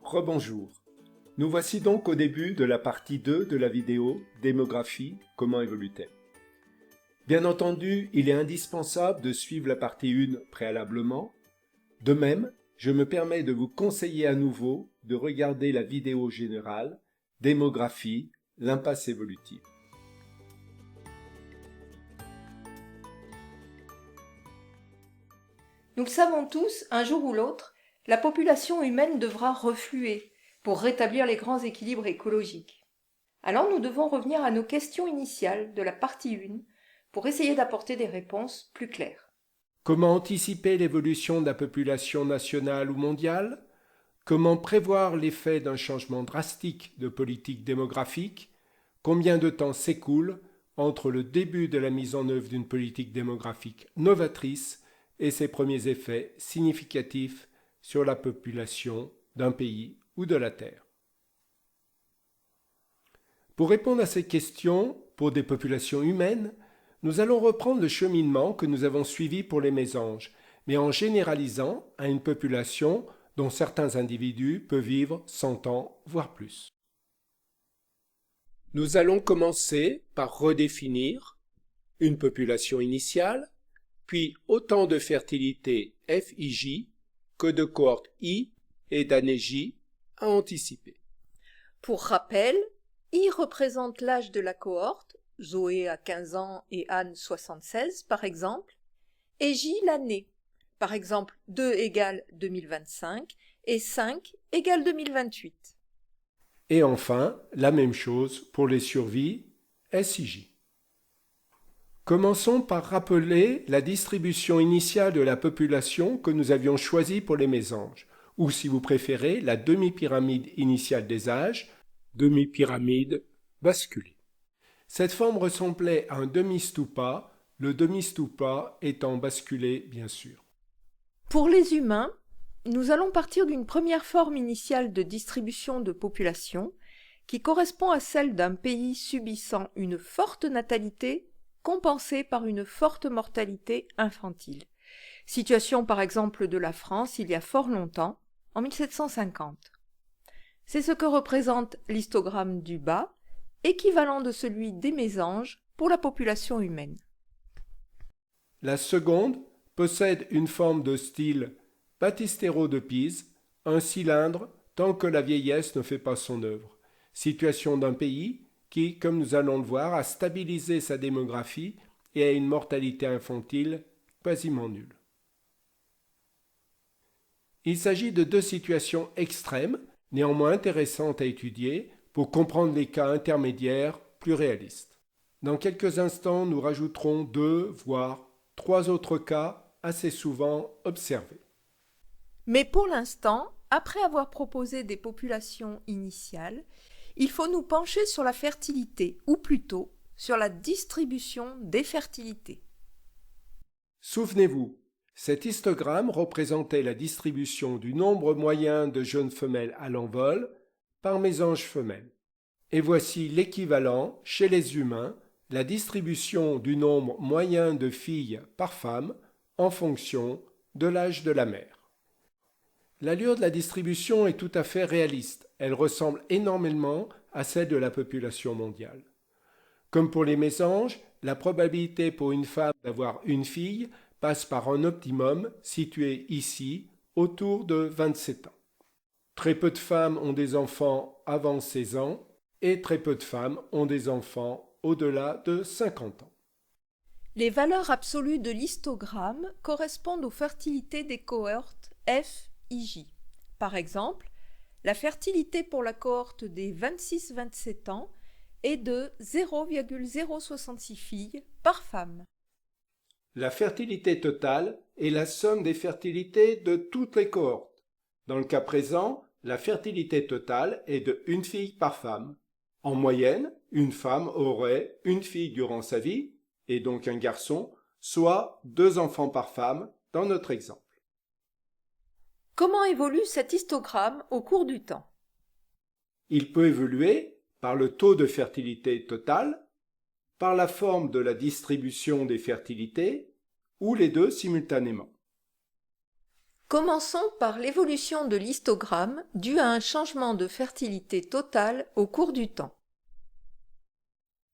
Rebonjour. Nous voici donc au début de la partie 2 de la vidéo « Démographie, comment évolue-t-elle » Bien entendu, il est indispensable de suivre la partie 1 préalablement. De même, je me permets de vous conseiller à nouveau de regarder la vidéo générale « Démographie, l'impasse évolutive ». Nous le savons tous, un jour ou l'autre, la population humaine devra refluer pour rétablir les grands équilibres écologiques. Alors nous devons revenir à nos questions initiales de la partie 1 pour essayer d'apporter des réponses plus claires. Comment anticiper l'évolution de la population nationale ou mondiale? Comment prévoir l'effet d'un changement drastique de politique démographique? Combien de temps s'écoule entre le début de la mise en œuvre d'une politique démographique novatrice et ses premiers effets significatifs sur la population d'un pays ou de la Terre? Pour répondre à ces questions, pour des populations humaines, nous allons reprendre le cheminement que nous avons suivi pour les mésanges, mais en généralisant à une population dont certains individus peuvent vivre 100 ans, voire plus. Nous allons commencer par redéfinir une population initiale, puis autant de fertilité FIJ que de cohortes I et d'années J à anticiper. Pour rappel, I représente l'âge de la cohorte, Zoé a 15 ans et Anne 76 par exemple, et J l'année, par exemple 2 égale 2025 et 5 égale 2028. Et enfin, la même chose pour les survies SIJ. Commençons par rappeler la distribution initiale de la population que nous avions choisie pour les mésanges, ou si vous préférez, la demi-pyramide initiale des âges, demi-pyramide basculée. Cette forme ressemblait à un demi-stupa, le demi-stupa étant basculé bien sûr. Pour les humains, nous allons partir d'une première forme initiale de distribution de population qui correspond à celle d'un pays subissant une forte natalité compensée par une forte mortalité infantile. Situation par exemple de la France il y a fort longtemps, en 1750. C'est ce que représente l'histogramme du bas, équivalent de celui des mésanges pour la population humaine. La seconde possède une forme de style Battistero de Pise, un cylindre tant que la vieillesse ne fait pas son œuvre. Situation d'un pays qui, comme nous allons le voir, a stabilisé sa démographie et a une mortalité infantile quasiment nulle. Il s'agit de deux situations extrêmes, néanmoins intéressantes à étudier pour comprendre les cas intermédiaires plus réalistes. Dans quelques instants, nous rajouterons 2, voire 3 autres cas assez souvent observés. Mais pour l'instant, après avoir proposé des populations initiales, il faut nous pencher sur la fertilité, ou plutôt sur la distribution des fertilités. Souvenez-vous, cet histogramme représentait la distribution du nombre moyen de jeunes femelles à l'envol par mésanges femelles. Et voici l'équivalent chez les humains, la distribution du nombre moyen de filles par femme en fonction de l'âge de la mère. L'allure de la distribution est tout à fait réaliste. Elle ressemble énormément à celle de la population mondiale. Comme pour les mésanges, la probabilité pour une femme d'avoir une fille passe par un optimum situé ici, autour de 27 ans. Très peu de femmes ont des enfants avant 16 ans et très peu de femmes ont des enfants au-delà de 50 ans. Les valeurs absolues de l'histogramme correspondent aux fertilités des cohortes F, I, J. Par exemple, la fertilité pour la cohorte des 26-27 ans est de 0,066 filles par femme. La fertilité totale est la somme des fertilités de toutes les cohortes. Dans le cas présent, la fertilité totale est de 1 fille par femme. En moyenne, une femme aurait une fille durant sa vie, et donc un garçon, soit 2 enfants par femme dans notre exemple. Comment évolue cet histogramme au cours du temps? Il peut évoluer par le taux de fertilité totale, par la forme de la distribution des fertilités, ou les deux simultanément. Commençons par l'évolution de l'histogramme due à un changement de fertilité totale au cours du temps.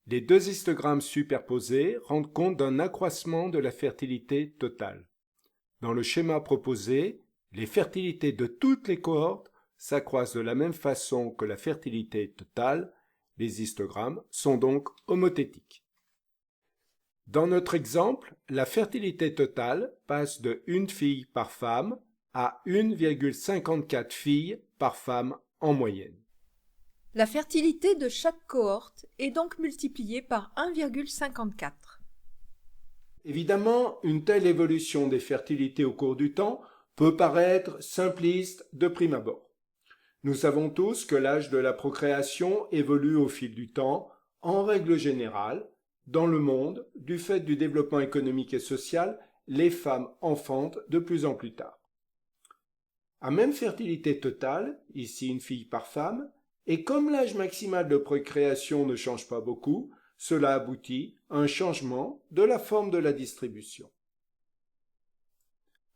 Les deux histogrammes superposés rendent compte d'un accroissement de la fertilité totale. Dans le schéma proposé, les fertilités de toutes les cohortes s'accroissent de la même façon que la fertilité totale. Les histogrammes sont donc homothétiques. Dans notre exemple, la fertilité totale passe de 1 fille par femme à 1,54 filles par femme en moyenne. La fertilité de chaque cohorte est donc multipliée par 1,54. Évidemment, une telle évolution des fertilités au cours du temps peut paraître simpliste de prime abord. Nous savons tous que l'âge de la procréation évolue au fil du temps, en règle générale. Dans le monde, du fait du développement économique et social, les femmes enfantent de plus en plus tard. À même fertilité totale, ici 1 fille par femme, et comme l'âge maximal de procréation ne change pas beaucoup, cela aboutit à un changement de la forme de la distribution.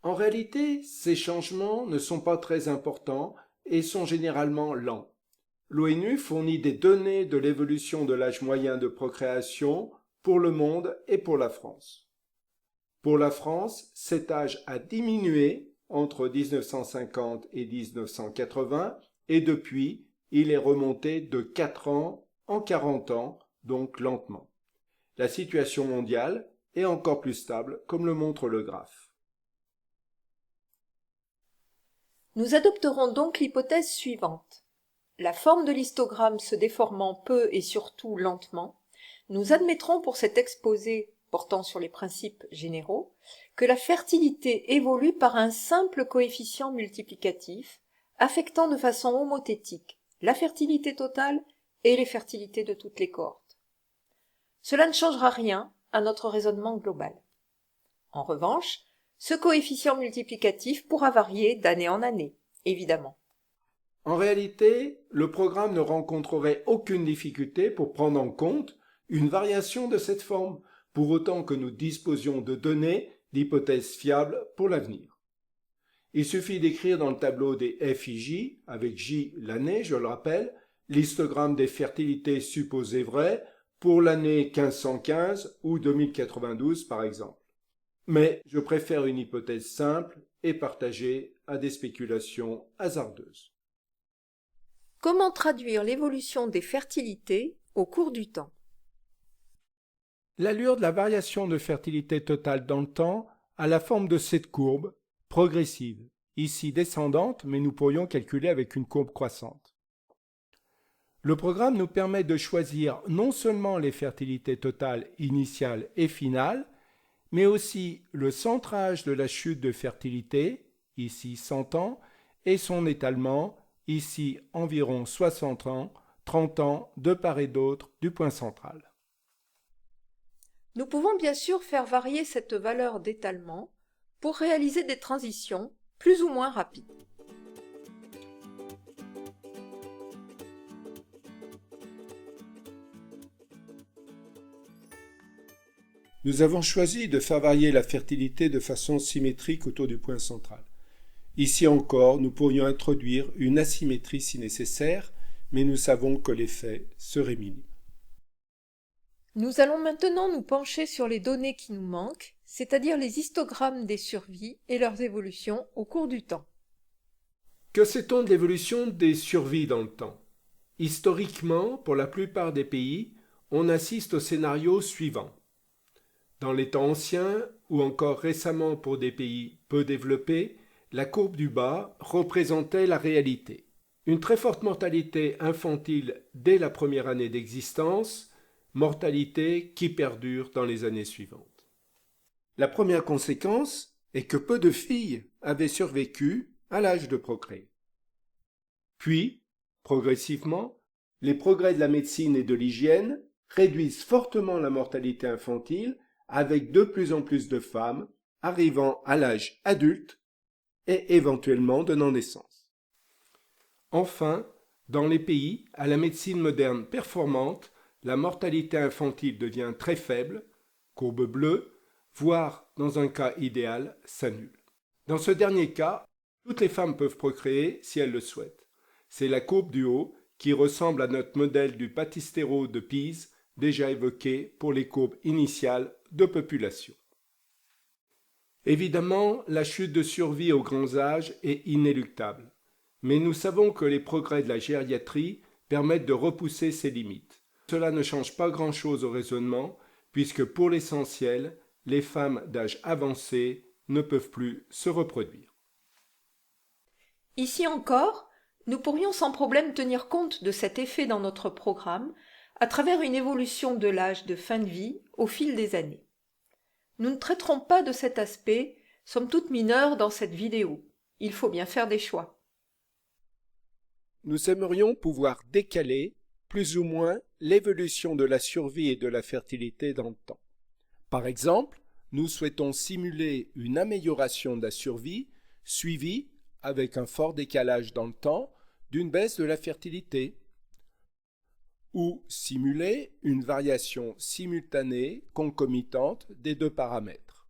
En réalité, ces changements ne sont pas très importants et sont généralement lents. L'ONU fournit des données de l'évolution de l'âge moyen de procréation pour le monde et pour la France. Pour la France, cet âge a diminué entre 1950 et 1980 et depuis, il est remonté de 4 ans en 40 ans, donc lentement. La situation mondiale est encore plus stable, comme le montre le graphe. Nous adopterons donc l'hypothèse suivante. La forme de l'histogramme se déformant peu et surtout lentement, nous admettrons pour cet exposé portant sur les principes généraux que la fertilité évolue par un simple coefficient multiplicatif affectant de façon homothétique la fertilité totale et les fertilités de toutes les cohortes. Cela ne changera rien à notre raisonnement global. En revanche, ce coefficient multiplicatif pourra varier d'année en année, évidemment. En réalité, le programme ne rencontrerait aucune difficulté pour prendre en compte une variation de cette forme, pour autant que nous disposions de données d'hypothèses fiables pour l'avenir. Il suffit d'écrire dans le tableau des F et J, avec J l'année, je le rappelle, l'histogramme des fertilités supposées vraies pour l'année 1515 ou 2092 par exemple. Mais je préfère une hypothèse simple et partagée à des spéculations hasardeuses. Comment traduire l'évolution des fertilités au cours du temps? L'allure de la variation de fertilité totale dans le temps a la forme de cette courbe, progressive, ici descendante, mais nous pourrions calculer avec une courbe croissante. Le programme nous permet de choisir non seulement les fertilités totales initiales et finales, mais aussi le centrage de la chute de fertilité, ici 100 ans, et son étalement, ici environ 60 ans, 30 ans de part et d'autre du point central. Nous pouvons bien sûr faire varier cette valeur d'étalement pour réaliser des transitions plus ou moins rapides. Nous avons choisi de faire varier la fertilité de façon symétrique autour du point central. Ici encore, nous pourrions introduire une asymétrie si nécessaire, mais nous savons que l'effet serait minime. Nous allons maintenant nous pencher sur les données qui nous manquent, c'est-à-dire les histogrammes des survies et leurs évolutions au cours du temps. Que sait-on de l'évolution des survies dans le temps? Historiquement, pour la plupart des pays, on assiste au scénario suivant. Dans les temps anciens, ou encore récemment pour des pays peu développés, la courbe du bas représentait la réalité. Une très forte mortalité infantile dès la première année d'existence, mortalité qui perdure dans les années suivantes. La première conséquence est que peu de filles avaient survécu à l'âge de procréer. Puis, progressivement, les progrès de la médecine et de l'hygiène réduisent fortement la mortalité infantile avec de plus en plus de femmes arrivant à l'âge adulte et éventuellement donnant naissance. Enfin, dans les pays à la médecine moderne performante, la mortalité infantile devient très faible, courbe bleue, voire, dans un cas idéal, s'annule. Dans ce dernier cas, Toutes les femmes peuvent procréer si elles le souhaitent. C'est la courbe du haut qui ressemble à notre modèle du Battistero de Pise, déjà évoqué pour les courbes initiales de population. Évidemment, la chute de survie aux grands âges est inéluctable, mais nous savons que les progrès de la gériatrie permettent de repousser ces limites. Cela ne change pas grand-chose au raisonnement, puisque pour l'essentiel, les femmes d'âge avancé ne peuvent plus se reproduire. Ici encore, nous pourrions sans problème tenir compte de cet effet dans notre programme à travers une évolution de l'âge de fin de vie au fil des années. Nous ne traiterons pas de cet aspect, somme toute mineur dans cette vidéo. Il faut bien faire des choix. Nous aimerions pouvoir décaler, plus ou moins, l'évolution de la survie et de la fertilité dans le temps. Par exemple, nous souhaitons simuler une amélioration de la survie suivie, avec un fort décalage dans le temps, d'une baisse de la fertilité, ou simuler une variation simultanée, concomitante des deux paramètres.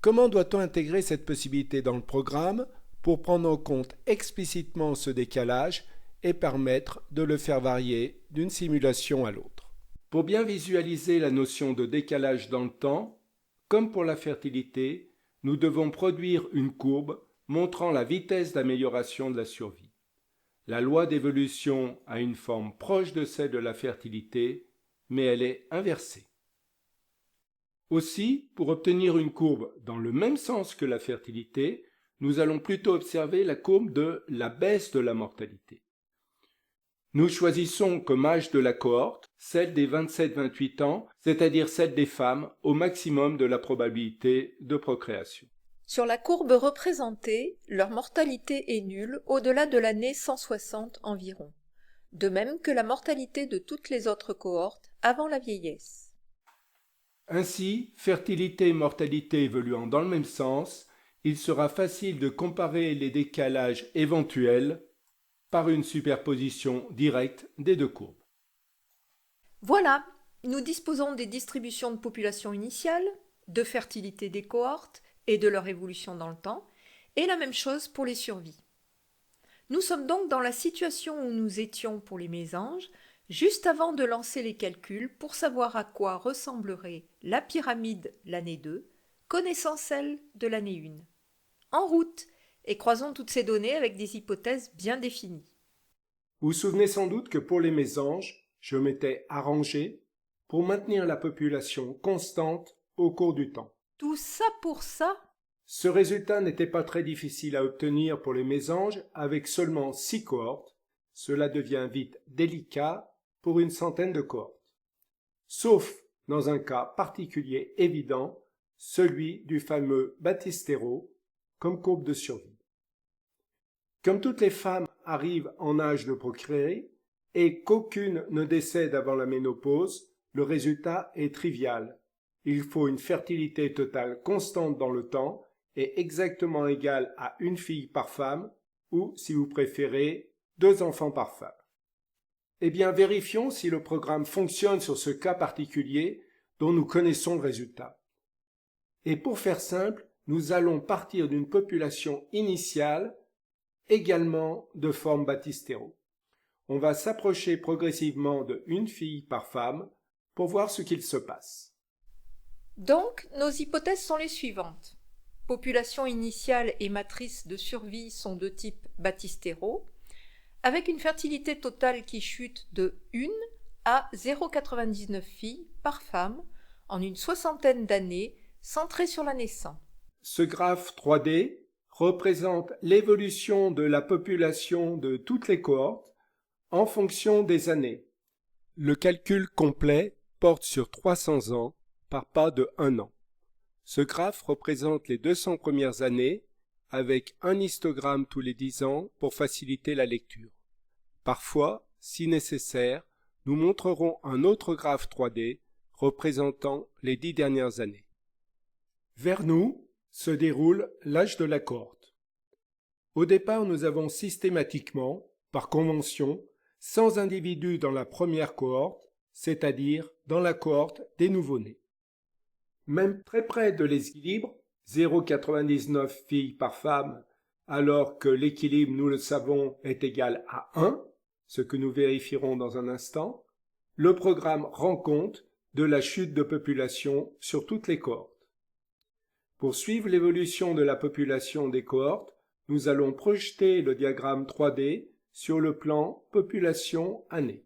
Comment doit-on intégrer cette possibilité dans le programme pour prendre en compte explicitement ce décalage et permettre de le faire varier d'une simulation à l'autre? Pour bien visualiser la notion de décalage dans le temps, comme pour la fertilité, nous devons produire une courbe montrant la vitesse d'amélioration de la survie. La loi d'évolution a une forme proche de celle de la fertilité, mais elle est inversée. Aussi, pour obtenir une courbe dans le même sens que la fertilité, nous allons plutôt observer la courbe de la baisse de la mortalité. Nous choisissons comme âge de la cohorte celle des 27-28 ans, c'est-à-dire celle des femmes au maximum de la probabilité de procréation. Sur la courbe représentée, leur mortalité est nulle au-delà de l'année 160 environ, de même que la mortalité de toutes les autres cohortes avant la vieillesse. Ainsi, fertilité et mortalité évoluant dans le même sens, il sera facile de comparer les décalages éventuels par une superposition directe des deux courbes. Voilà, nous disposons des distributions de population initiale, de fertilité des cohortes et de leur évolution dans le temps, et la même chose pour les survies. Nous sommes donc dans la situation où nous étions pour les mésanges, juste avant de lancer les calculs pour savoir à quoi ressemblerait la pyramide l'année 2, connaissant celle de l'année 1. En route, et croisons toutes ces données avec des hypothèses bien définies. Vous vous souvenez sans doute que pour les mésanges, je m'étais arrangé pour maintenir la population constante au cours du temps. Tout ça pour ça? Ce résultat n'était pas très difficile à obtenir pour les mésanges avec seulement 6 cohortes. Cela devient vite délicat pour une centaine de cohortes. Sauf dans un cas particulier évident, celui du fameux Battistero comme courbe de survie. Comme toutes les femmes arrivent en âge de procréer et qu'aucune ne décède avant la ménopause, le résultat est trivial. Il faut une fertilité totale constante dans le temps et exactement égale à une fille par femme ou, si vous préférez, 2 enfants par femme. Eh bien, vérifions si le programme fonctionne sur ce cas particulier dont nous connaissons le résultat. Et pour faire simple, nous allons partir d'une population initiale également de forme Battistero. On va s'approcher progressivement de une fille par femme pour voir ce qu'il se passe. Donc, nos hypothèses sont les suivantes. Population initiale et matrice de survie sont de type Battistero, avec une fertilité totale qui chute de 1 à 0,99 filles par femme en une soixantaine d'années, centrée sur la naissance. Ce graphe 3D représente l'évolution de la population de toutes les cohortes en fonction des années. Le calcul complet porte sur 300 ans par pas de 1 an. Ce graphe représente les 200 premières années avec un histogramme tous les 10 ans pour faciliter la lecture. Parfois, si nécessaire, nous montrerons un autre graphe 3D représentant les 10 dernières années. Vers nous se déroule l'âge de la cohorte. Au départ, nous avons systématiquement, par convention, 100 individus dans la première cohorte, c'est-à-dire dans la cohorte des nouveau-nés. Même très près de l'équilibre, 0,99 filles par femme alors que l'équilibre, nous le savons, est égal à 1, ce que nous vérifierons dans un instant, le programme rend compte de la chute de population sur toutes les cohortes. Pour suivre l'évolution de la population des cohortes, nous allons projeter le diagramme 3D sur le plan population-année.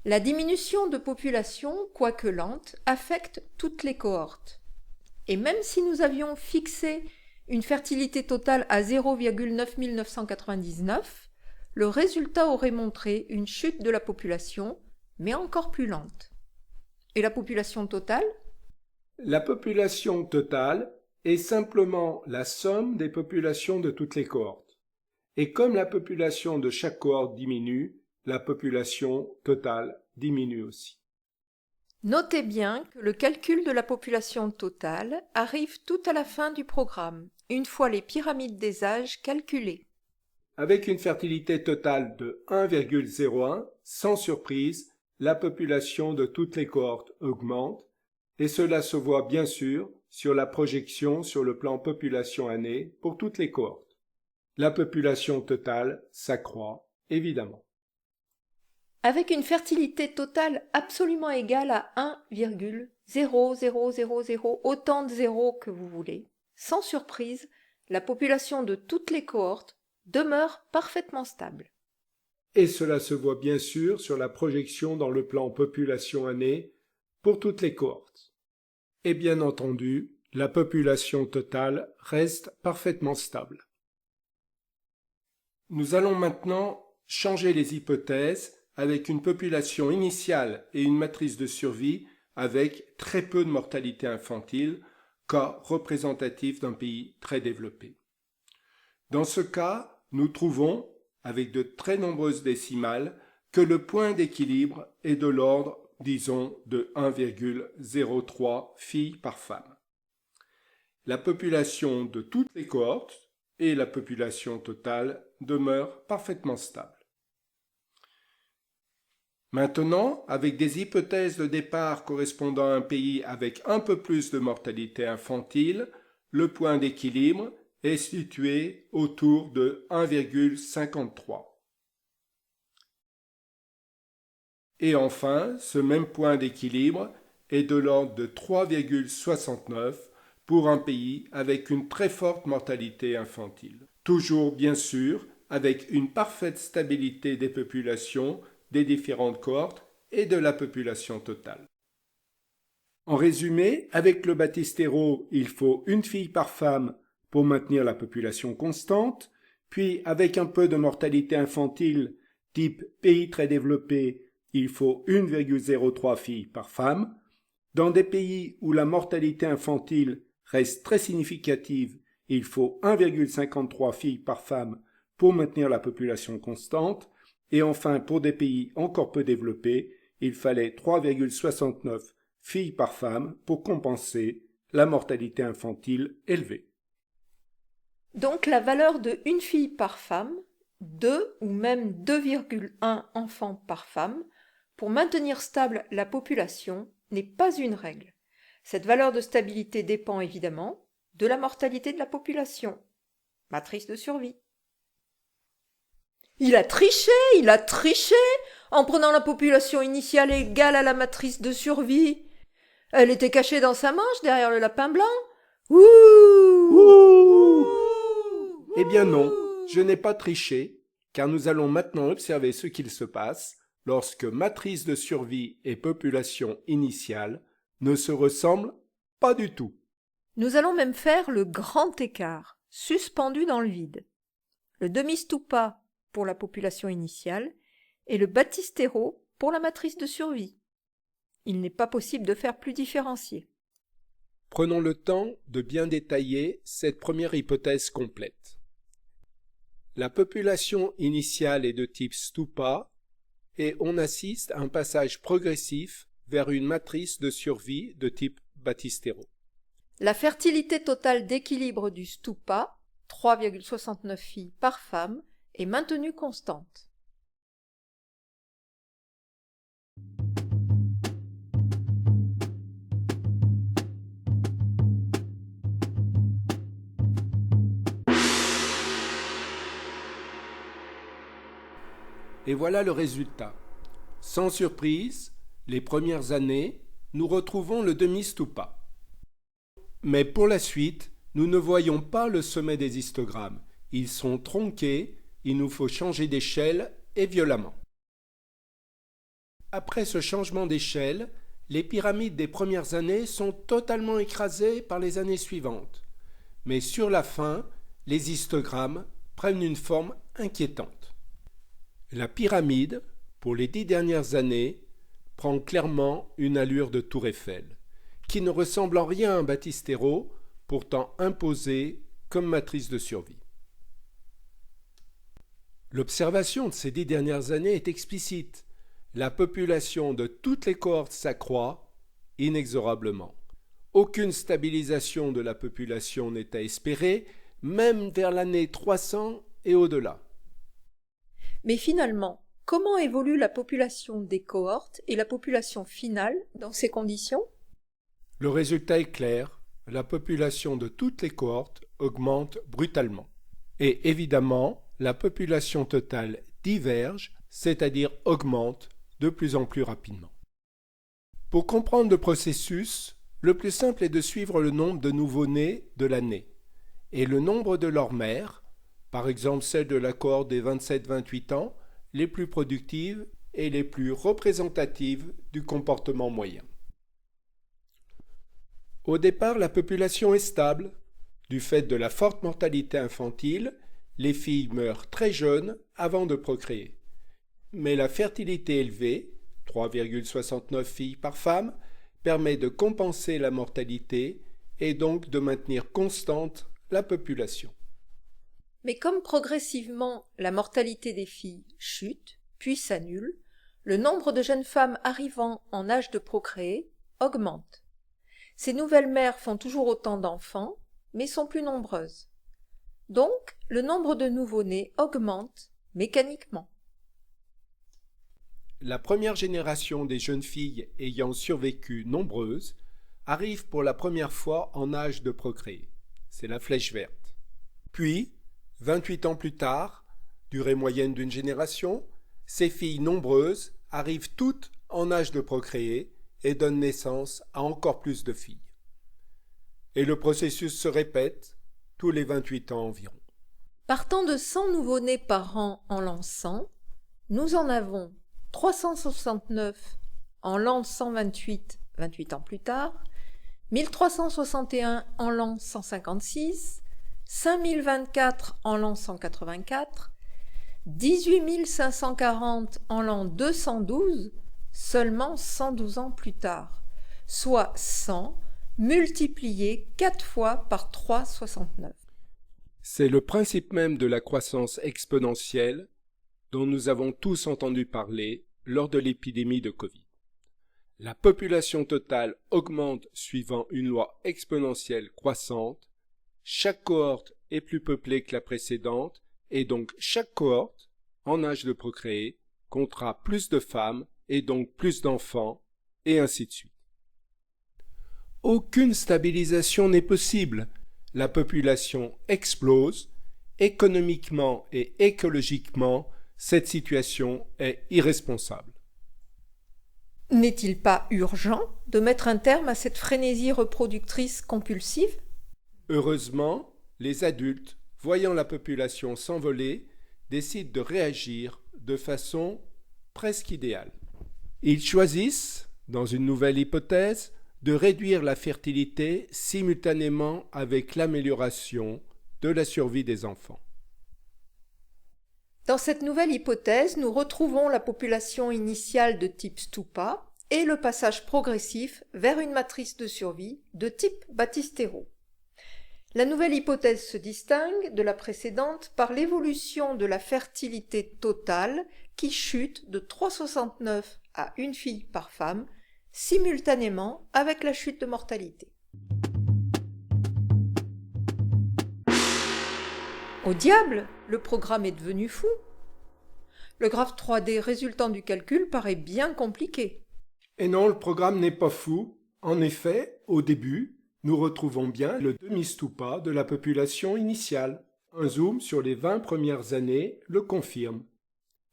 La diminution de population, quoique lente, affecte toutes les cohortes. Et même si nous avions fixé une fertilité totale à 0,9999, le résultat aurait montré une chute de la population, mais encore plus lente. Et la population totale ? La population totale est simplement la somme des populations de toutes les cohortes. Et comme la population de chaque cohorte diminue, la population totale diminue aussi. Notez bien que le calcul de la population totale arrive tout à la fin du programme, une fois les pyramides des âges calculées. Avec une fertilité totale de 1,01, sans surprise, la population de toutes les cohortes augmente, et cela se voit bien sûr sur la projection sur le plan population-année pour toutes les cohortes. La population totale s'accroît, évidemment. Avec une fertilité totale absolument égale à 1,0000, autant de zéros que vous voulez, sans surprise, la population de toutes les cohortes demeure parfaitement stable. Et cela se voit bien sûr sur la projection dans le plan population-année pour toutes les cohortes. Et bien entendu, la population totale reste parfaitement stable. Nous allons maintenant changer les hypothèses avec une population initiale et une matrice de survie avec très peu de mortalité infantile, cas représentatif d'un pays très développé. Dans ce cas, nous trouvons, avec de très nombreuses décimales, que le point d'équilibre est de l'ordre, disons, de 1,03 filles par femme. La population de toutes les cohortes et la population totale demeurent parfaitement stables. Maintenant, avec des hypothèses de départ correspondant à un pays avec un peu plus de mortalité infantile, le point d'équilibre est situé autour de 1,53. Et enfin, ce même point d'équilibre est de l'ordre de 3,69 pour un pays avec une très forte mortalité infantile. Toujours, bien sûr, avec une parfaite stabilité des populations des différentes cohortes et de la population totale. En résumé, avec le Battistero, il faut une fille par femme pour maintenir la population constante, puis avec un peu de mortalité infantile, type pays très développé, il faut 1,03 filles par femme. Dans des pays où la mortalité infantile reste très significative, il faut 1,53 filles par femme pour maintenir la population constante. Et enfin, pour des pays encore peu développés, il fallait 3,69 filles par femme pour compenser la mortalité infantile élevée. Donc la valeur de une fille par femme, 2 ou même 2,1 enfants par femme, pour maintenir stable la population, n'est pas une règle. Cette valeur de stabilité dépend évidemment de la mortalité de la population. Matrice de survie. Il a triché en prenant la population initiale égale à la matrice de survie. Elle était cachée dans sa manche derrière le lapin blanc. Ouh. Eh bien non, je n'ai pas triché, car nous allons maintenant observer ce qu'il se passe lorsque matrice de survie et population initiale ne se ressemblent pas du tout. Nous allons même faire le grand écart, suspendu dans le vide. Le demi-stupa pour la population initiale et le Battistero pour la matrice de survie. Il n'est pas possible de faire plus différencié. Prenons le temps de bien détailler cette première hypothèse complète. La population initiale est de type stupa et on assiste à un passage progressif vers une matrice de survie de type Battistero. La fertilité totale d'équilibre du stupa, 3,69 filles par femme, est maintenue constante. Et voilà le résultat. Sans surprise, les premières années, nous retrouvons le demi-stupa. Mais pour la suite, nous ne voyons pas le sommet des histogrammes. Ils sont tronqués, il nous faut changer d'échelle et violemment. Après ce changement d'échelle, les pyramides des premières années sont totalement écrasées par les années suivantes. Mais sur la fin, les histogrammes prennent une forme inquiétante. La pyramide, pour les 10 dernières années, prend clairement une allure de tour Eiffel, qui ne ressemble en rien à un baptistero, pourtant imposé comme matrice de survie. L'observation de ces 10 dernières années est explicite. La population de toutes les cohortes s'accroît inexorablement. Aucune stabilisation de la population n'est à espérer, même vers l'année 300 et au-delà. Mais finalement, comment évolue la population des cohortes et la population finale dans ces conditions? Le résultat est clair, la population de toutes les cohortes augmente brutalement. Et évidemment, la population totale diverge, c'est-à-dire augmente de plus en plus rapidement. Pour comprendre le processus, le plus simple est de suivre le nombre de nouveau-nés de l'année et le nombre de leurs mères, par exemple celle de la cohorte des 27-28 ans, les plus productives et les plus représentatives du comportement moyen. Au départ, la population est stable. Du fait de la forte mortalité infantile, les filles meurent très jeunes avant de procréer. Mais la fertilité élevée, 3,69 filles par femme, permet de compenser la mortalité et donc de maintenir constante la population. Mais comme progressivement la mortalité des filles chute, puis s'annule, le nombre de jeunes femmes arrivant en âge de procréer augmente. Ces nouvelles mères font toujours autant d'enfants, mais sont plus nombreuses. Donc, le nombre de nouveau-nés augmente mécaniquement. La première génération des jeunes filles ayant survécu nombreuses arrive pour la première fois en âge de procréer. C'est la flèche verte. Puis, 28 ans plus tard, durée moyenne d'une génération, ces filles nombreuses arrivent toutes en âge de procréer et donnent naissance à encore plus de filles. Et le processus se répète tous les 28 ans environ. Partant de 100 nouveau-nés par an en l'an 100, nous en avons 369 en l'an 128, 28 ans plus tard, 1361 en l'an 156, 5024 en l'an 184, 18 540 en l'an 212, seulement 112 ans plus tard, soit 100 multiplié 4 fois par 3,69. C'est le principe même de la croissance exponentielle dont nous avons tous entendu parler lors de l'épidémie de Covid. La population totale augmente suivant une loi exponentielle croissante, chaque cohorte est plus peuplée que la précédente et donc chaque cohorte, en âge de procréer, comptera plus de femmes et donc plus d'enfants, et ainsi de suite. Aucune stabilisation n'est possible. La population explose. Économiquement et écologiquement, cette situation est irresponsable. N'est-il pas urgent de mettre un terme à cette frénésie reproductrice compulsive? Heureusement, les adultes, voyant la population s'envoler, décident de réagir de façon presque idéale. Ils choisissent, dans une nouvelle hypothèse, de réduire la fertilité simultanément avec l'amélioration de la survie des enfants. Dans cette nouvelle hypothèse, nous retrouvons la population initiale de type Stupa et le passage progressif vers une matrice de survie de type Battistero. La nouvelle hypothèse se distingue de la précédente par l'évolution de la fertilité totale qui chute de 3,69 à une fille par femme, simultanément avec la chute de mortalité. Au diable, le programme est devenu fou. Le graphe 3D résultant du calcul paraît bien compliqué. Et non, le programme n'est pas fou. En effet, au début, nous retrouvons bien le demi-stupa de la population initiale. Un zoom sur les 20 premières années le confirme.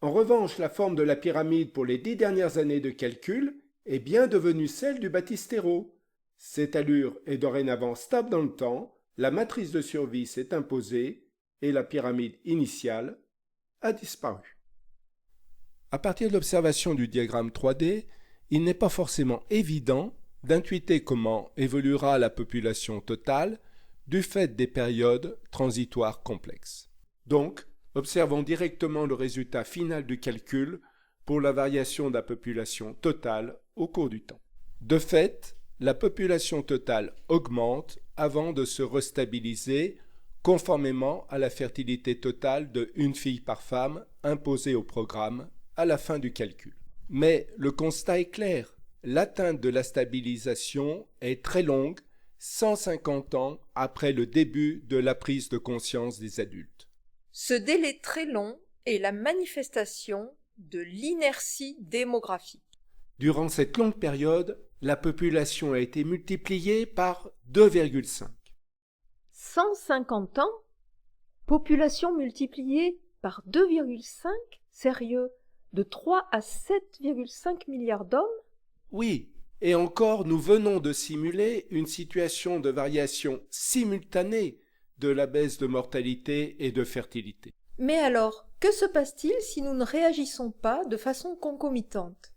En revanche, la forme de la pyramide pour les 10 dernières années de calcul est bien devenue celle du baptistero. Cette allure est dorénavant stable dans le temps, la matrice de survie s'est imposée et la pyramide initiale a disparu. À partir de l'observation du diagramme 3D, il n'est pas forcément évident d'intuiter comment évoluera la population totale du fait des périodes transitoires complexes. Donc, observons directement le résultat final du calcul pour la variation de la population totale au cours du temps. De fait, la population totale augmente avant de se restabiliser conformément à la fertilité totale de une fille par femme imposée au programme à la fin du calcul. Mais le constat est clair, l'atteinte de la stabilisation est très longue, 150 ans après le début de la prise de conscience des adultes. Ce délai très long est la manifestation de l'inertie démographique. Durant cette longue période, la population a été multipliée par 2,5. 150 ans? Population multipliée par 2,5? Sérieux? De 3 à 7,5 milliards d'hommes? Oui, et encore nous venons de simuler une situation de variation simultanée de la baisse de mortalité et de fertilité. Mais alors, que se passe-t-il si nous ne réagissons pas de façon concomitante?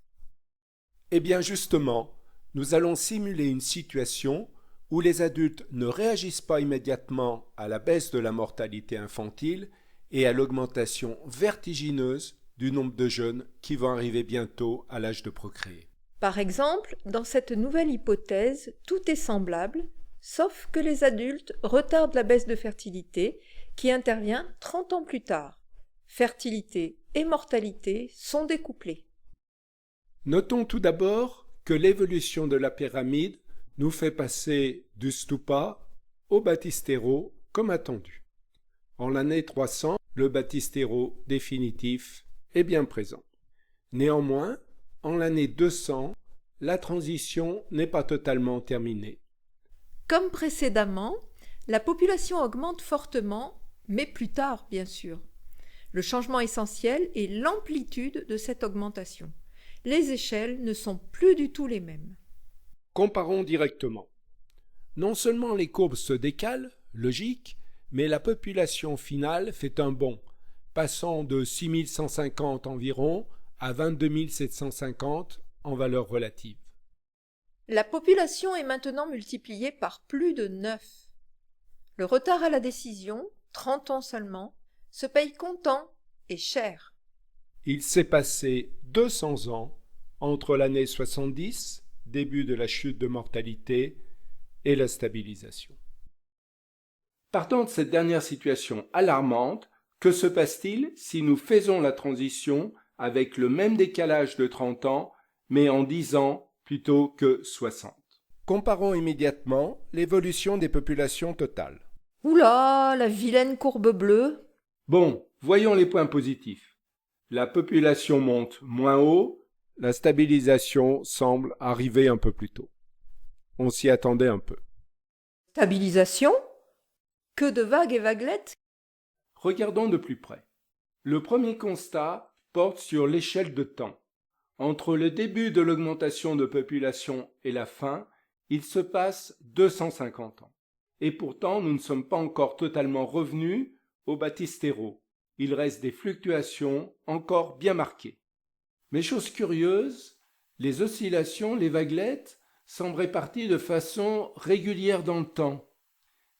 Eh bien justement, nous allons simuler une situation où les adultes ne réagissent pas immédiatement à la baisse de la mortalité infantile et à l'augmentation vertigineuse du nombre de jeunes qui vont arriver bientôt à l'âge de procréer. Par exemple, dans cette nouvelle hypothèse, tout est semblable, sauf que les adultes retardent la baisse de fertilité qui intervient 30 ans plus tard. Fertilité et mortalité sont découplées. Notons tout d'abord que l'évolution de la pyramide nous fait passer du stupa au baptistero comme attendu. En l'année 300, le baptistero définitif est bien présent. Néanmoins, en l'année 200, la transition n'est pas totalement terminée. Comme précédemment, la population augmente fortement, mais plus tard, bien sûr. Le changement essentiel est l'amplitude de cette augmentation. Les échelles ne sont plus du tout les mêmes. Comparons directement. Non seulement les courbes se décalent, logique, mais la population finale fait un bond, passant de 6150 environ à 22 750 en valeur relative. La population est maintenant multipliée par plus de 9. Le retard à la décision, 30 ans seulement, se paye comptant et cher. Il s'est passé 200 ans entre l'année 70, début de la chute de mortalité, et la stabilisation. Partant de cette dernière situation alarmante, que se passe-t-il si nous faisons la transition avec le même décalage de 30 ans, mais en 10 ans plutôt que 60? Comparons immédiatement l'évolution des populations totales. Oula, la vilaine courbe bleue! Bon, voyons les points positifs. La population monte moins haut, la stabilisation semble arriver un peu plus tôt. On s'y attendait un peu. Stabilisation? Que de vagues et vaguelettes! Regardons de plus près. Le premier constat porte sur l'échelle de temps. Entre le début de l'augmentation de population et la fin, il se passe 250 ans. Et pourtant, nous ne sommes pas encore totalement revenus au baptistero. Il reste des fluctuations encore bien marquées. Mais chose curieuse, les oscillations, les vaguelettes, semblent réparties de façon régulière dans le temps.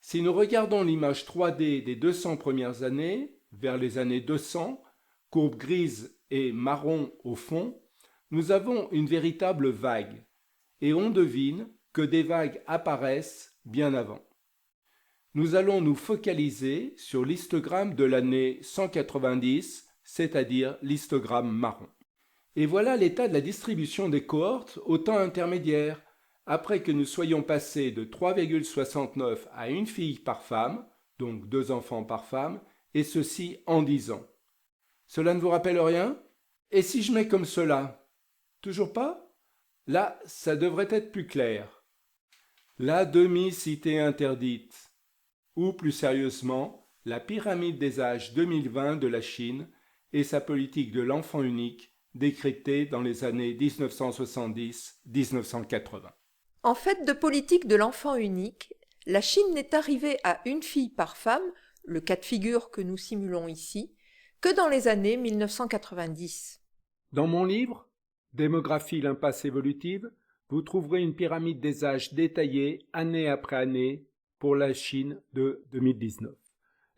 Si nous regardons l'image 3D des 200 premières années, vers les années 200, courbe grise et marron au fond, nous avons une véritable vague, et on devine que des vagues apparaissent bien avant. Nous allons nous focaliser sur l'histogramme de l'année 190, c'est-à-dire l'histogramme marron. Et voilà l'état de la distribution des cohortes au temps intermédiaire, après que nous soyons passés de 3,69 à une fille par femme, donc 2 enfants par femme, et ceci en 10 ans. Cela ne vous rappelle rien? Et si je mets comme cela? Toujours pas? Là, ça devrait être plus clair. La demi-cité interdite, ou plus sérieusement, la pyramide des âges 2020 de la Chine, et sa politique de l'enfant unique décrétée dans les années 1970-1980. En fait de politique de l'enfant unique, la Chine n'est arrivée à une fille par femme, le cas de figure que nous simulons ici, que dans les années 1990. Dans mon livre, Démographie, l'impasse évolutive, vous trouverez une pyramide des âges détaillée année après année pour la Chine de 2019.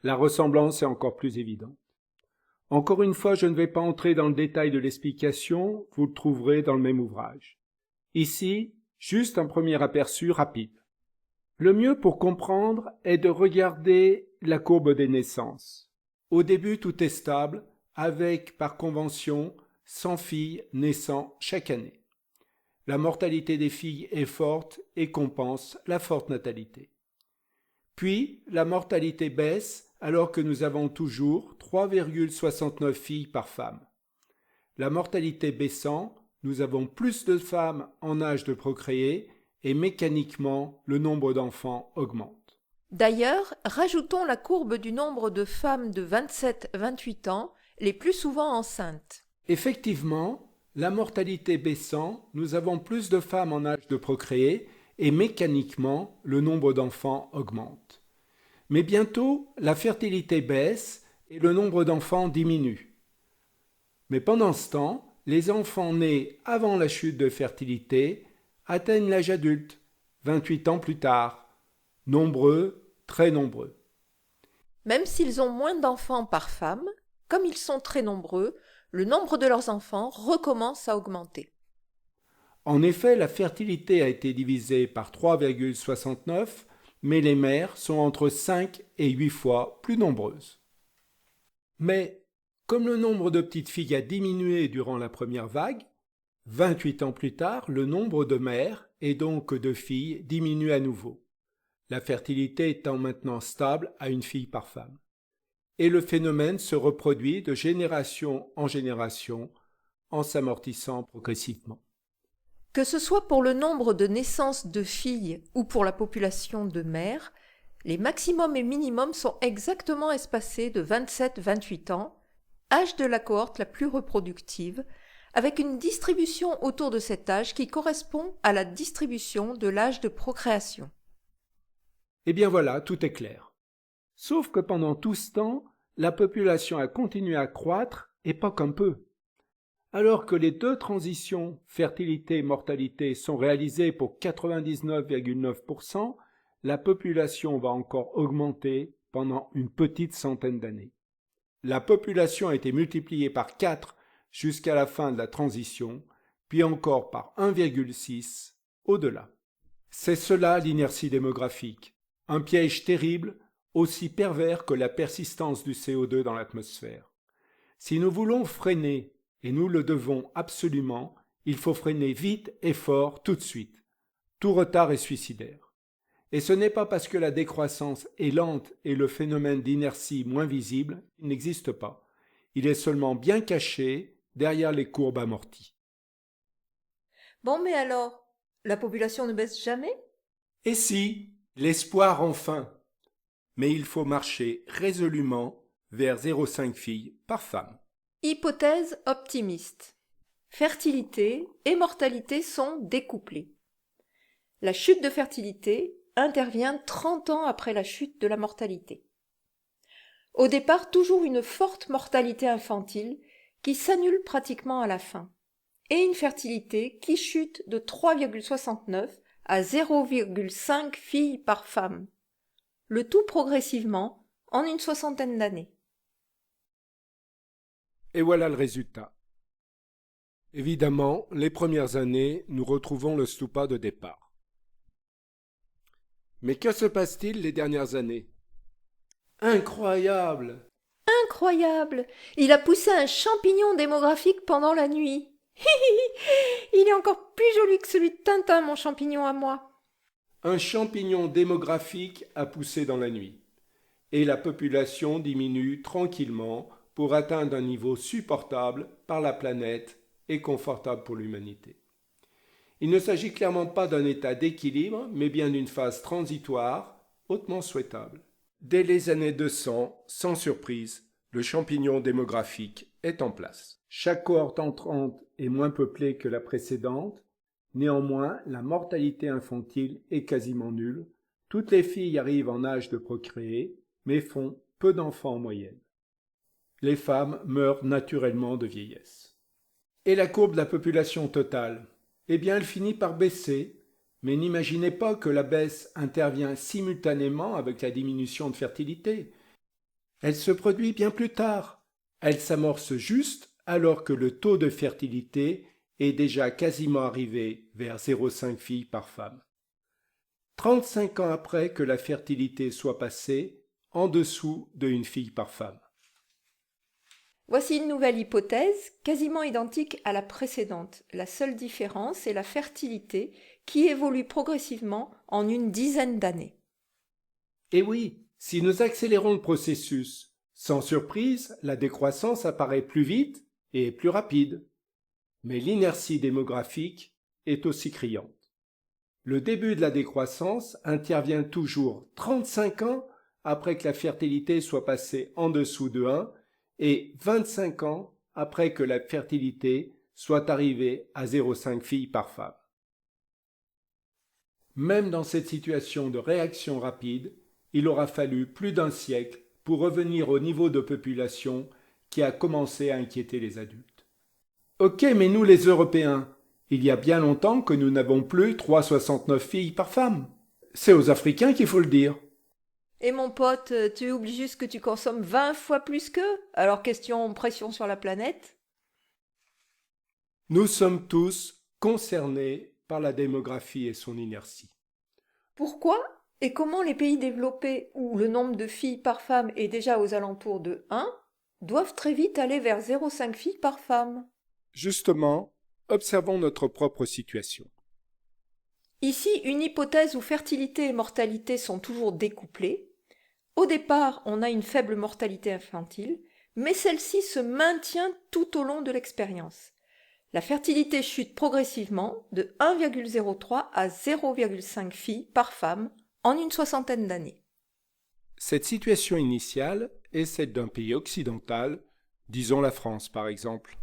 La ressemblance est encore plus évidente. Encore une fois, je ne vais pas entrer dans le détail de l'explication, vous le trouverez dans le même ouvrage. Ici, juste un premier aperçu rapide. Le mieux pour comprendre est de regarder la courbe des naissances. Au début, tout est stable, avec, par convention, 100 filles naissant chaque année. La mortalité des filles est forte et compense la forte natalité. Puis, la mortalité baisse alors que nous avons toujours 3,69 filles par femme. La mortalité baissant, nous avons plus de femmes en âge de procréer et mécaniquement, le nombre d'enfants augmente. D'ailleurs, rajoutons la courbe du nombre de femmes de 27-28 ans, les plus souvent enceintes. Effectivement, la mortalité baissant, nous avons plus de femmes en âge de procréer et mécaniquement, le nombre d'enfants augmente. Mais bientôt, la fertilité baisse et le nombre d'enfants diminue. Mais pendant ce temps, les enfants nés avant la chute de fertilité atteignent l'âge adulte, 28 ans plus tard. Nombreux, très nombreux. Même s'ils ont moins d'enfants par femme, comme ils sont très nombreux, le nombre de leurs enfants recommence à augmenter. En effet, la fertilité a été divisée par 3,69, mais les mères sont entre 5 et 8 fois plus nombreuses. Mais, comme le nombre de petites filles a diminué durant la première vague, 28 ans plus tard, le nombre de mères et donc de filles diminue à nouveau, la fertilité étant maintenant stable à une fille par femme. Et le phénomène se reproduit de génération en génération en s'amortissant progressivement. Que ce soit pour le nombre de naissances de filles ou pour la population de mères, les maximums et minimums sont exactement espacés de 27-28 ans, âge de la cohorte la plus reproductive, avec une distribution autour de cet âge qui correspond à la distribution de l'âge de procréation. Eh bien voilà, tout est clair. Sauf que pendant tout ce temps, la population a continué à croître et pas qu'un peu. Alors que les deux transitions fertilité et mortalité sont réalisées pour 99,9%, la population va encore augmenter pendant une petite centaine d'années. La population a été multipliée par 4 jusqu'à la fin de la transition, puis encore par 1,6 au-delà. C'est cela l'inertie démographique, un piège terrible, aussi pervers que la persistance du CO2 dans l'atmosphère. Si nous voulons freiner, et nous le devons absolument, il faut freiner vite et fort tout de suite. Tout retard est suicidaire. Et ce n'est pas parce que la décroissance est lente et le phénomène d'inertie moins visible qu'il n'existe pas. Il est seulement bien caché derrière les courbes amorties. Bon, mais alors, la population ne baisse jamais ? Et si, l'espoir enfin. Mais il faut marcher résolument vers 0,5 filles par femme. Hypothèse optimiste. Fertilité et mortalité sont découplées. La chute de fertilité intervient 30 ans après la chute de la mortalité. Au départ, toujours une forte mortalité infantile qui s'annule pratiquement à la fin, et une fertilité qui chute de 3,69 à 0,5 filles par femme, le tout progressivement en une soixantaine d'années. Et voilà le résultat. Évidemment, les premières années, nous retrouvons le stupa de départ. Mais que se passe-t-il les dernières années ? Incroyable ! Incroyable ! Il a poussé un champignon démographique pendant la nuit. Il est encore plus joli que celui de Tintin, mon champignon à moi. Un champignon démographique a poussé dans la nuit. Et la population diminue tranquillement pour atteindre un niveau supportable par la planète et confortable pour l'humanité. Il ne s'agit clairement pas d'un état d'équilibre, mais bien d'une phase transitoire, hautement souhaitable. Dès les années 200, sans surprise, le champignon démographique est en place. Chaque cohorte entrante est moins peuplée que la précédente. Néanmoins, la mortalité infantile est quasiment nulle. Toutes les filles arrivent en âge de procréer, mais font peu d'enfants en moyenne. Les femmes meurent naturellement de vieillesse. Et la courbe de la population totale? Eh bien, elle finit par baisser, mais n'imaginez pas que la baisse intervient simultanément avec la diminution de fertilité. Elle se produit bien plus tard. Elle s'amorce juste alors que le taux de fertilité est déjà quasiment arrivé vers 0,5 filles par femme. 35 ans après que la fertilité soit passée en dessous d'une fille par femme. Voici une nouvelle hypothèse, quasiment identique à la précédente. La seule différence est la fertilité qui évolue progressivement en une dizaine d'années. Et oui, si nous accélérons le processus, sans surprise, la décroissance apparaît plus vite et plus rapide. Mais l'inertie démographique est aussi criante. Le début de la décroissance intervient toujours 35 ans après que la fertilité soit passée en dessous de 1 et 25 ans après que la fertilité soit arrivée à 0,5 filles par femme. Même dans cette situation de réaction rapide, il aura fallu plus d'un siècle pour revenir au niveau de population qui a commencé à inquiéter les adultes. Ok, mais nous les Européens, il y a bien longtemps que nous n'avons plus 3,69 filles par femme. C'est aux Africains qu'il faut le dire. Et mon pote, tu oublies juste que tu consommes 20 fois plus qu'eux? Alors question pression sur la planète? Nous sommes tous concernés par la démographie et son inertie. Pourquoi et comment les pays développés où le nombre de filles par femme est déjà aux alentours de 1 doivent très vite aller vers 0,5 filles par femme? Justement, observons notre propre situation. Ici, une hypothèse où fertilité et mortalité sont toujours découplées. Au départ, on a une faible mortalité infantile, mais celle-ci se maintient tout au long de l'expérience. La fertilité chute progressivement de 1,03 à 0,5 filles par femme en une soixantaine d'années. Cette situation initiale est celle d'un pays occidental, disons la France par exemple.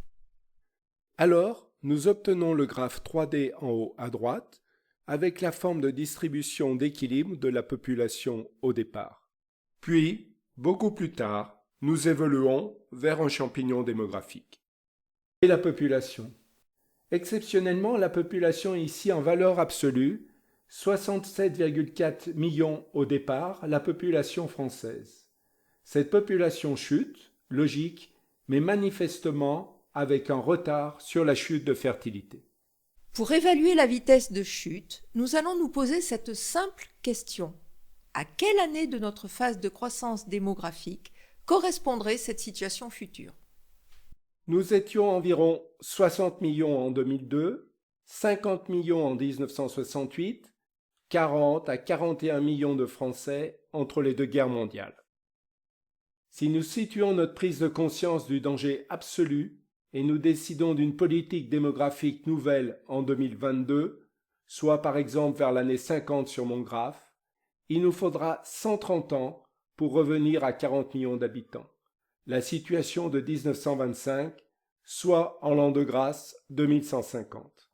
Alors, nous obtenons le graphe 3D en haut à droite avec la forme de distribution d'équilibre de la population au départ. Puis, beaucoup plus tard, nous évoluons vers un champignon démographique. Et la population? Exceptionnellement, la population est ici en valeur absolue, 67,4 millions au départ, la population française. Cette population chute, logique, mais manifestement avec un retard sur la chute de fertilité. Pour évaluer la vitesse de chute, nous allons nous poser cette simple question. À quelle année de notre phase de croissance démographique correspondrait cette situation future? Nous étions environ 60 millions en 2002, 50 millions en 1968, 40 à 41 millions de Français entre les deux guerres mondiales. Si nous situons notre prise de conscience du danger absolu et nous décidons d'une politique démographique nouvelle en 2022, soit par exemple vers l'année 50 sur mon graphe, il nous faudra 130 ans pour revenir à 40 millions d'habitants. La situation de 1925, soit en l'an de grâce 2150.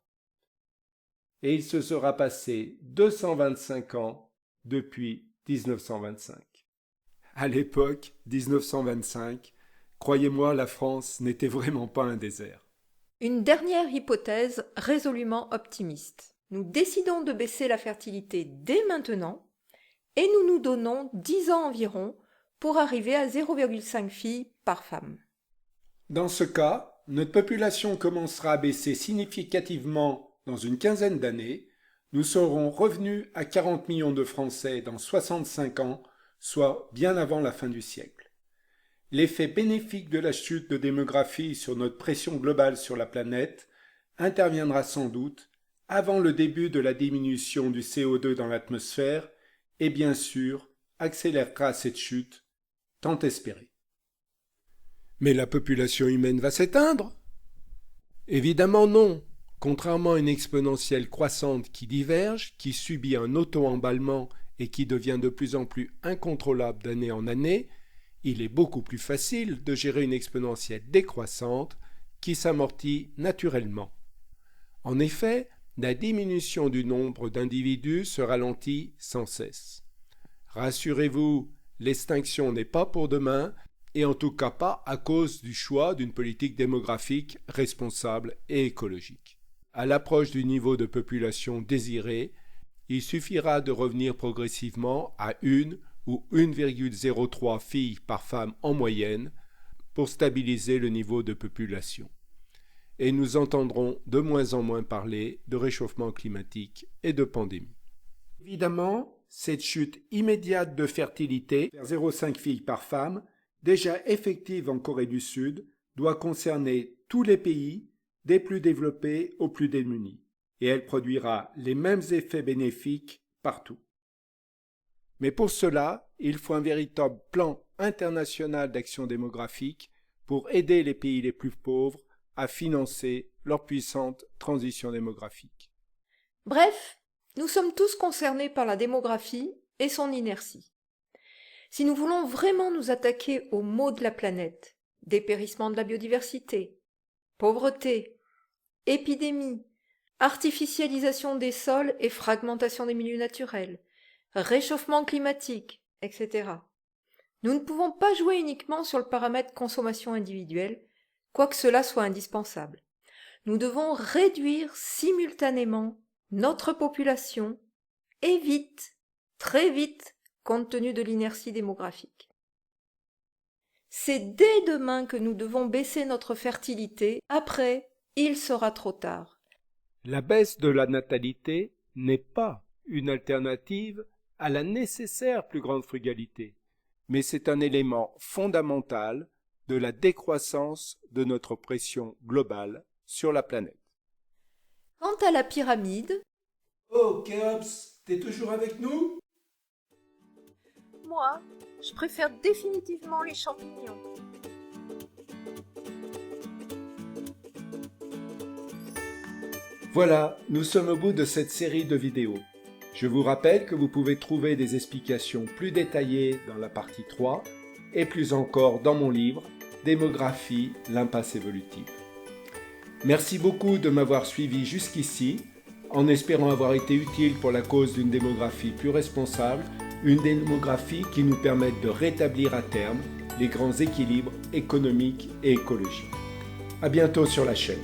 Et il se sera passé 225 ans depuis 1925. À l'époque, 1925, croyez-moi, la France n'était vraiment pas un désert. Une dernière hypothèse résolument optimiste. Nous décidons de baisser la fertilité dès maintenant et nous nous donnons 10 ans environ pour arriver à 0,5 filles par femme. Dans ce cas, notre population commencera à baisser significativement dans une quinzaine d'années. Nous serons revenus à 40 millions de Français dans 65 ans, soit bien avant la fin du siècle. L'effet bénéfique de la chute de démographie sur notre pression globale sur la planète interviendra sans doute avant le début de la diminution du CO2 dans l'atmosphère et bien sûr accélérera cette chute tant espérée. Mais la population humaine va s'éteindre? Évidemment non. Contrairement à une exponentielle croissante qui diverge, qui subit un auto-emballement et qui devient de plus en plus incontrôlable d'année en année, il est beaucoup plus facile de gérer une exponentielle décroissante qui s'amortit naturellement. En effet, la diminution du nombre d'individus se ralentit sans cesse. Rassurez-vous, l'extinction n'est pas pour demain, et en tout cas pas à cause du choix d'une politique démographique responsable et écologique. À l'approche du niveau de population désiré, il suffira de revenir progressivement à 1 ou 1,03 filles par femme en moyenne pour stabiliser le niveau de population. Et nous entendrons de moins en moins parler de réchauffement climatique et de pandémie. Évidemment, cette chute immédiate de fertilité, vers 0,5 filles par femme, déjà effective en Corée du Sud, doit concerner tous les pays, des plus développés aux plus démunis, et elle produira les mêmes effets bénéfiques partout. Mais pour cela, il faut un véritable plan international d'action démographique pour aider les pays les plus pauvres à financer leur puissante transition démographique. Bref, nous sommes tous concernés par la démographie et son inertie. Si nous voulons vraiment nous attaquer aux maux de la planète, dépérissement de la biodiversité, pauvreté, épidémie, artificialisation des sols et fragmentation des milieux naturels, réchauffement climatique, etc. Nous ne pouvons pas jouer uniquement sur le paramètre consommation individuelle, quoique cela soit indispensable. Nous devons réduire simultanément notre population, et vite, très vite, compte tenu de l'inertie démographique. C'est dès demain que nous devons baisser notre fertilité, après, il sera trop tard. La baisse de la natalité n'est pas une alternative à la nécessaire plus grande frugalité, mais c'est un élément fondamental de la décroissance de notre pression globale sur la planète. Quant à la pyramide... Oh, Kéops, t'es toujours avec nous? Moi, je préfère définitivement les champignons. Voilà, nous sommes au bout de cette série de vidéos. Je vous rappelle que vous pouvez trouver des explications plus détaillées dans la partie 3 et plus encore dans mon livre « Démographie, l'impasse évolutive ». Merci beaucoup de m'avoir suivi jusqu'ici, en espérant avoir été utile pour la cause d'une démographie plus responsable, une démographie qui nous permette de rétablir à terme les grands équilibres économiques et écologiques. À bientôt sur la chaîne.